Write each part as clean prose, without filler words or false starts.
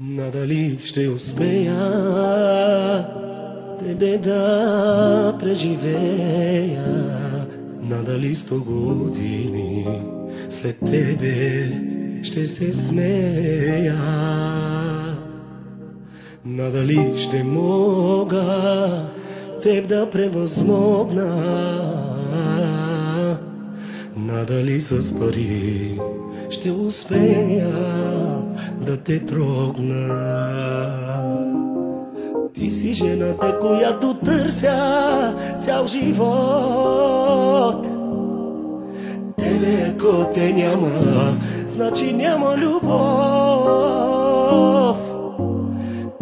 Надали ще успея тебе да преживея, надали 100 години след тебе ще се смея, надали ще мога теб да превъзмогна, надали с пари ще успея да те трогна. Ти си жената, която търся цял живот. Тебе ако те няма, значи няма любов.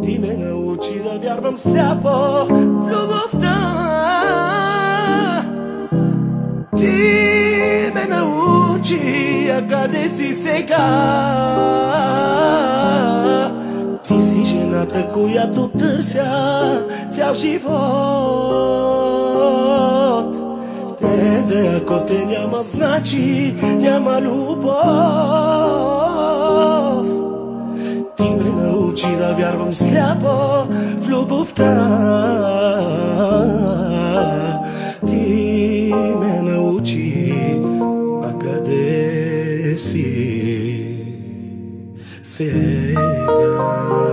Ти ме научи да вярвам сляпо в любовта. Ти ме научи, а къде си сега? Ти си жената, която търся цял живот. Тебе ако те няма, значи няма любов. Ти ме научи да вярвам сляпо в любовта. Ти ме научи, а къде си сега?